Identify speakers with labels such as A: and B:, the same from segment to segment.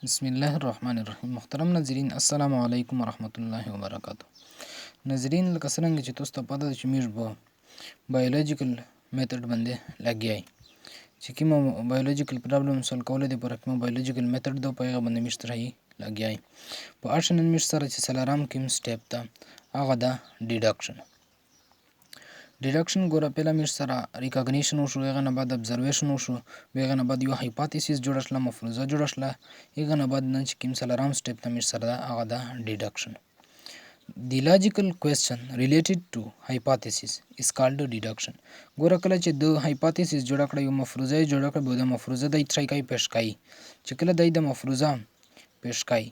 A: बिस्मिल्लाहिर्रहमानिर्रहीम। मुहतरम नाज़रीन, अस्सलामु अलैकुम वरहमतुल्लाहि वबरकातुहू। नाज़रीन, लका څرنګه چې تاسو ته پته ده چې موږ به بایولوژیکل میتھډ باندې لګیا چې کومه بایولوژیکل پرابلم سول کولو د پر کومه بایولوژیکل میتھډ د په هغه باندې مشتره لګیا په اړشن مش سره چې سلارام کوم سټیپ ته هغه د ډیډکشن ګوره پیله مش سره ریکاګنیشن وشو، هغه نه بعد ابزرویشن وشو، هغه نه بعد یو هایپوتیسیس جوړ شله، مفروضه جوړ شله، هغه نه بعد نه چې کوم سلارام سټیپ ته مش سره هغه د ډیډکشن. The logical question related to hypothesis is called deduction. ګوره کله چې د هایپوتیسیس جوړ کړه، یو مفروضه جوړ کړه، به د مفروضه د ترای کای پیش کای چې کله د مفروضه پیش کای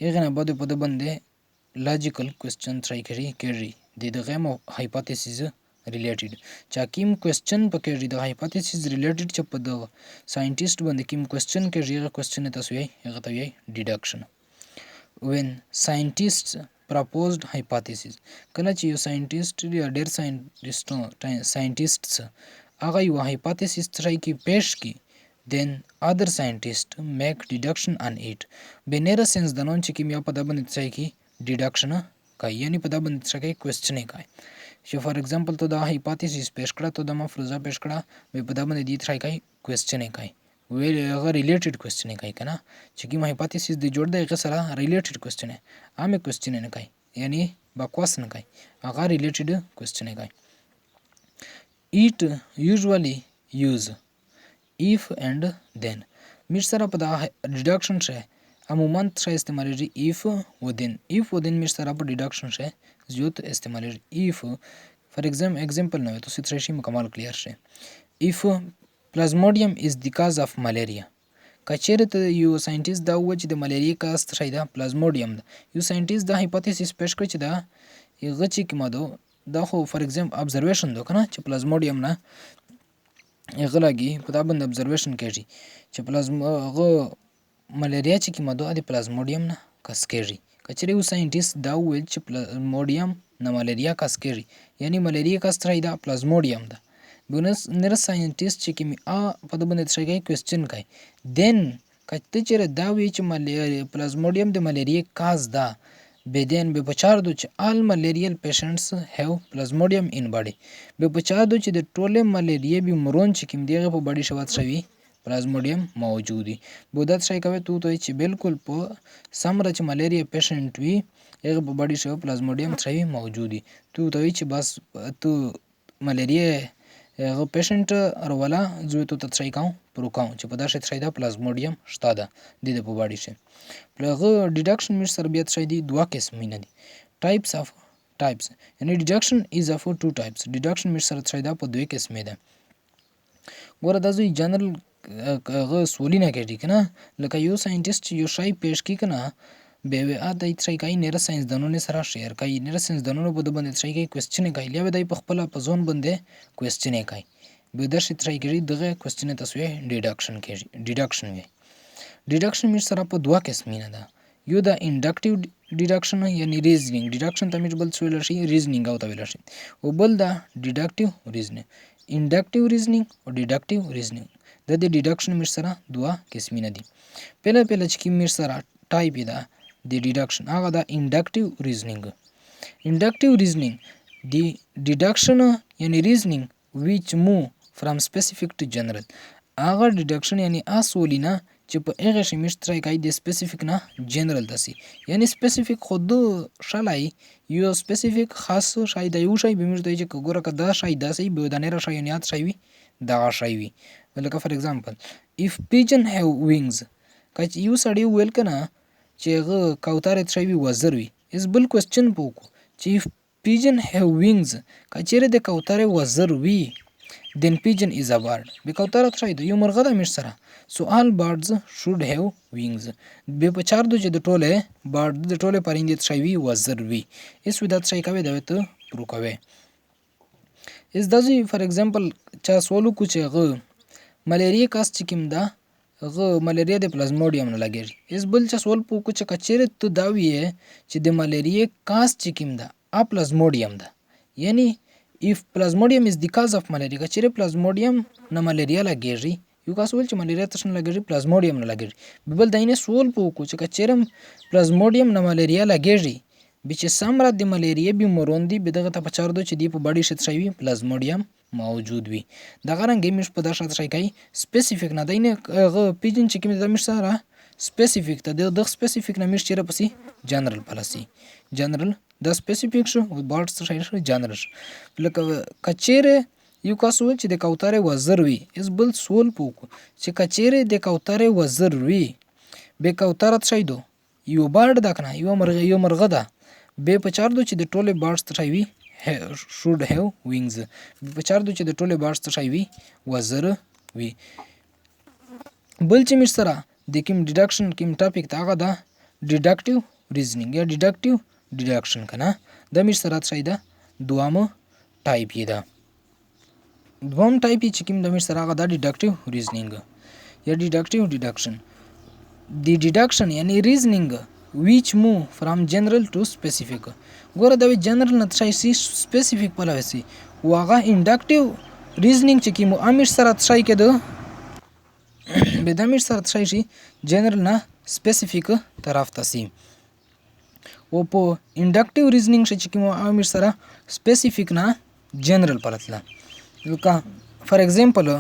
A: هغه نه بعد په د باندې لاجیکل کوېسچن ترای کړي د دغه هایپوتیسیس ریلیټډ چا کوم کوېسچن پکې د هایپوتیسیس ریلیټډ چې په د ساينټیست باندې کوم کوېسچن کې هغه کوېسچن تاسو یې هغه ته یې ډیډکشن. when scientists proposed hypothesis، کله چې یو ساينټیست یا ډېر ساينټیسټس هغه یو هایپوتیسیس ترای کې پیش کی then other scientists make deduction on it. بنره سنس د نون چې کوم یا په د باندې ترای کې ډیډکشن کوي، یعنی په د باندې ترای کې کوېسچن کوي چې فار ایگزامپل ته د هایپوتیسیس پیش کړه، ته د مفروضه پیش کړه، به په د باندې دی ترای کوي کوېسچن کوي، ویل هغه ریلیټډ کوېسچن کوي کنه چې کوم هایپوتیسیس د جوړ دی هغه سره ریلیټډ کوېسچن عامه کوېسچن نه کوي، یعنی بکواس نه کوي، هغه ریلیټډ کوېسچن کوي. it usually use if and then. مش سره په د ډیډکشن شه عموما څه استعمالېږي if within مش سره په ډیډکشن شه زیات استعمالېږي if فار ایگزامپل نه تاسو ترې شي مکمل کلیر شه. if plasmodium is the cause of malaria، کچېرې ته یو ساينټیست دا و چې د ملیریا کاز څه ده پلازموډیم ده، یو ساينټیست دا هایپوتیسیس پیش کړ چې دا هغه چې کومه ده دا خو فار ایگزامپل ابزرویشن ده کنه چې پلازموډیم نه هغه لګي په دا باندې ابزرویشن کوي چې هغه ملیریا چې کومه ده د پلازموډیم نه کس کوي. کچېرې یو ساينټیست دا ویل چې پلازموډیم نه ملیریا کس کوي، یعنی ملیریا کس ترای دا پلازموډیم ده، بونس نر ساينټیست چې کوم په د باندې څه کوېسچن کوي دین کته چې دا وی چې پلازموډیم د ملیریا کاز ده بدین به بچار دو چې all malarial patients have plasmodium in body، به بچار دو چې د ټوله ملیریا بیمارون چې کوم دیغه په باډي شوات شوی پلازموډیم موجودی بودات شای کوي تو ته چې بالکل په سمره چې ملیریا پیشنټ وي هغه په باډي شو پلازموډیم شوی موجودی تو ته چې بس تو ملیریا هغه پیشنټ ورولا زوی ته ترای کوم پروکاو چې په داسې ترای دا پلازموډیم شته ده د په باډي شه. هغه ډیډکشن مش سره بیا ترای دی دوه قسمه نه دي ټایپس یعنی ډیډکشن از اف ټو ټایپس، ډیډکشن مش سره ترای دا په دوه قسمه ده. ګوره دا زوی جنرال هغه سولینه کوي کنه لکه یو ساينټیست یو شای پیش کی کنه به ا د ترای کوي نره ساينس دانونه سره شیر کوي، نره ساينس دانونه په د باندې ترای کوي کوېسچن کوي، لیا د په خپل په ځون باندې کوېسچن کوي به درش ترای کوي دغه کوېسچن تاسو ډیډکشن کوي. ډیډکشن مش سره په دوه قسمه نه ده، یو د انډکټیو ډیډکشن یعنی ریزنینګ ډیډکشن ته مش بل څه ویل شي ریزنینګ او ته ویل شي، او بل د ډیډکټیو ریزنینګ انډکټیو ریزنینګ او ډیډکټیو ریزنینګ د ډیډکشن مش سره دوه قسمه نه دي. پهله چې کی مش سره ټایپ ده د ډیډکشن هغه د انډکټیو ریزنینګ دی ډیډکشن یعنی ریزنینګ which move from specific to general، هغه ډیډکشن یعنی اسولینا چې په هغه شمیش ترای کوي د سپیسیفیک نه جنرال دسی، یعنی سپیسیفیک خود شلای یو سپیسیفیک خاص شای د یو شای بمیر دی چې ګوره کدا شای داسي به د نه شای نیات شای وي دا شای وي. لکه فار ایگزامپل if pigeon have wings، کچ یو سړی ویل کنه چې هغه کوتره شای وي وزر وي، اس بل کوېسچن پوکو چې if pigeon have wings کچېره د کوتره وزر وي then pigeon is a bird، به کوتره شای د یو مرغه د مش سره so all birds should have wings، به په چار دو چې د ټوله bird د ټوله پرنده شای وي وزر وي اس ودات شای کوي دا ته پرو کوي. اس دازي فار ایگزامپل چا سوالو کو چې هغه ملیریا کاس چې کوم ده هغه ملیریا د پلازموډیم نه لګیږي، اس بل چا سوال پوکو چې کچېره ته دا وی چې د ملیریا کاس چې کوم ده پلازموډیم ده، یعنی if plasmodium is the cause of malaria، کچېره پلازموډیم نه ملیریا لګیږي یو کس ویل چې ملیریا تاسو نه لګیږي پلازموډیم نه لګیږي بل داینه سوال پوکو چې کچرم پلازموډیم نه ملیریا لګیږي به چې سمره د ملیریا بیماروندی به دغه ته پچار دو چې دی په باډي شت شوی پلازموډیم موجود وي د غرنګ مش په داشه شي کوي سپیسیفیک نه دینه غ پیجن چې کوم د مش سره سپیسیفیک ته د سپیسیفیک نه مش چیرې پسی جنرال پلاسي جنرال د سپیسیفیک شو او بارډ څه شي جنرال لکه کچيره یو کاسو چې د کوتره وزر وي اس بل سول پوکو چې کچيره د کوتره وزر وي به کوتره شي دو یو بارډ دا کنه یو مرغه ده به پچار دو چې د ټوله بارډز ته وي should have wings په چار دو چې د ټوله بارډز ته وي وزر وي بل چې مش سره د کوم ډیډکشن کوم ټاپک ته هغه دا ډیډکټیو ریزنینګ یا ډیډکټیو ډیډکشن کنه د مش سره شي دا دوامه ټایپ یې ده دوام ټایپ چې کوم د مش سره هغه دا ډیډکټیو ریزنینګ یا ډیډکټیو ډیډکشن د ډیډکشن یعنی ریزنینګ which move from general to specific ګوره دا جنرال نه تشای سپیسیفیک پلاوي سي واغه انډکټیو ریزنینګ چې کی مو امیر سره تشای کده به د امیر سره تشای شي جنرال نه سپیسیفیک طرف ته سي او په انډکټیو ریزنینګ چې کی مو امیر سره سپیسیفیک نه جنرال پرتله لکه فار ایگزامپل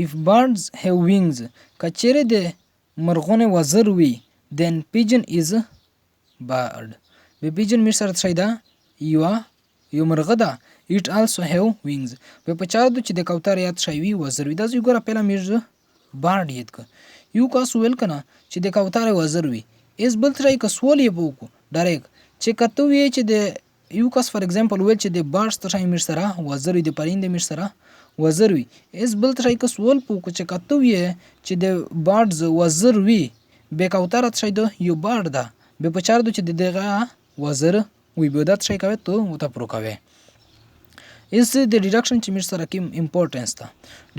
A: if birds have wings کچره د مرغونه وزر وي then pigeon is a bird به pigeon مې سره شي دا یو مرغه ده it also have wings په پچار د چې د کوتره یاد شي وي وزر وي دا زه ګوره پهلا مې bird یاد ک یو کاس ویل کنه چې د کوتره وزر وي اس بل ترای ک سوال یې بوکو ډایرک چې کته وی چې د یو کاس فار ایگزامپل ویل چې د birds ته مې سره وزر وي د پرنده مې سره وزر وي اس بل ترای ک سوال پوکو چې کته وی چې د birds وزر وي به کوتره شي دو یو بارد ده به پچار دو چې دغه وزر وي به دات شي کوي ته وته پرو کوي is the deduction چې مر سره کوم امپورټنس ده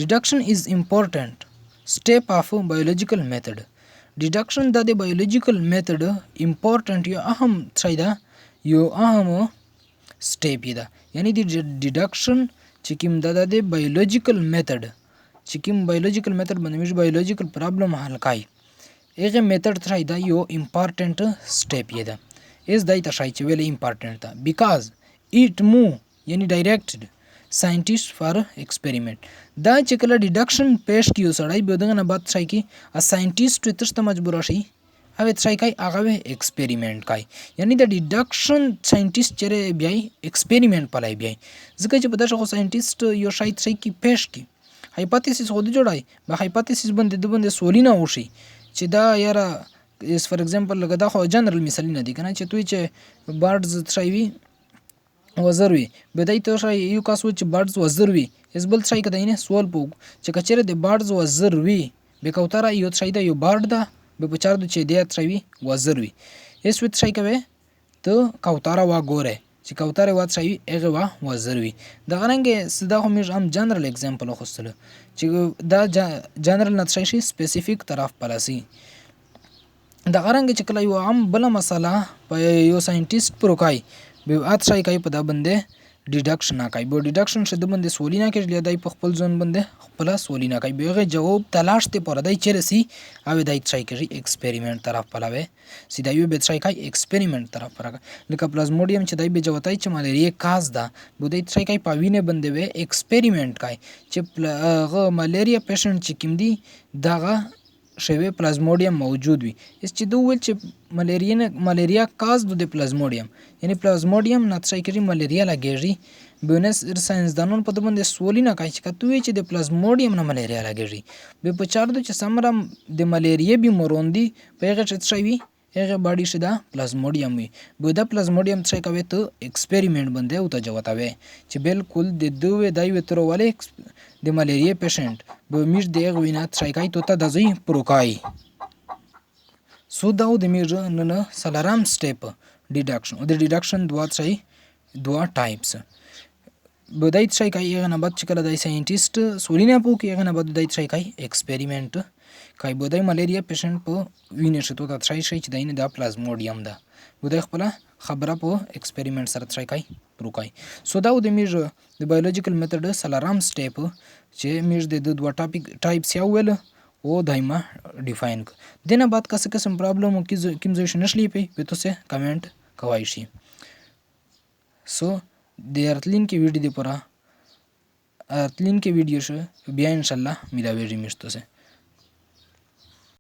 A: deduction is important step of biological method deduction د biological method important یو اهم شي ده یو اهم سټیپ ده یعنی د deduction چې کوم د biological method چې کوم biological method باندې مش biological problem حل کوي ایغه میتھډ ترای دا یو امپورټنت سټیپ یې ده اس دای ته شای چې ویل امپورټنت ده بیکاز اټ مو یعنی ډایریکټډ ساينټیست فار ایکسپریمنٹ دا چې کله ډیډکشن پیش کیو سړی به دغه نه بعد شای کی ا ساينټیست ته مجبور شي او شای کوي هغه ایکسپریمنٹ کوي یعنی د ډیډکشن ساينټیست چې بیا ایکسپریمنٹ پلای بیا ځکه چې په دغه ساينټیست یو شای شای کی پیش کی هایپوتیسیس خو د جوړای به هایپوتیسیس باندې سولینا وشي چې دا یاره اس فار ایگزامپل لکه دا خو جنرال مثال نه دي کنه چې توی چې بارډز شي وي وزر وي به دای ته شي یو کاس و چې بارډز وزر وي اس بل شي کده نه سوال پوک چې کچره د بارډز وزر وي به کوتره یو شي دا یو بارډ ده به پچار د چې دی شي وزر وي اس وت شي کوي ته کوتره وا ګوره چې کوتره وات شي هغه وا وزر وي د غرنګ صدا هم هم جنرال ایگزامپل خوستله چې دا جنرال نه شي سپیسیفیک طرف پلاسي د غرنګ چې کله یو عام بل مسله په یو ساينټیست پروکای به ات شي کوي په دا باندې ډیډکشن کوي به ډیډکشن شته باندې سولینا کې لیدای په خپل ځون باندې خپل سولینا کوي به جواب تلاش ته پر دای چرسي او دای شي کوي ایکسپریمنٹ طرف پلاوي سیدا یو به شي کوي ایکسپریمنٹ طرف پر لکه پلازموډیم چې دای به جوتای چې ملیریا کاز ده به دای شي کوي پاوینه باندې وي ایکسپریمنٹ کوي چې ملیریا پیشنټ چې کوم دي دغه شوی پلازموډیم موجود وي اس چې دوه چې ملیریا کاز د پلازموډیم یعنی پلازموډیم نتشای کړي ملیریا لګیږي بونس ساينسدانون په باندې سولینا کوي چې کتوې چې د پلازموډیم نه ملیریا لګیږي به په چار د چې سمرم د ملیریا بیماروندی په هغه چې شوی هغه باډي شدا پلازموډیم وي به د پلازموډیم څخه کوي ته ایکسپریمنٹ باندې او ته جوتاوي چې بالکل د دوه دای وترواله د ملیریا پیشنټ به میش دغه وینات شایکای ته د ځای پروکای سو دا د میژ نه سلارام سټیپ ډیډکشن د ډیډکشن دوه ټایپس بدایت شای کوي هغه نه بعد چې کله د ساينټیست سولینا پو کې هغه نه بعد بدایت شای کوي ایکسپریمنٹ کوي بدای ملیریا پیشنټ په وینې شته ته شای چې دینه د پلازموډیم ده بدای خپل خبره په ایکسپریمنٹ سره څه کوي پرو کوي. سو دا د میج د بایولوژیکل میتھډ سلارام سټیپ چې میج د دوه ټایپس یا ویل او دایما ډیفاین دینه بعد کس قسم پرابلم کیم زوش نشلی پی تو سے کمنٹ کوای شي. سو د ارتلین کې ویډیو دی پورا ارتلین کې ویډیو شو بیا ان شاء الله ملاویږي مشته سه.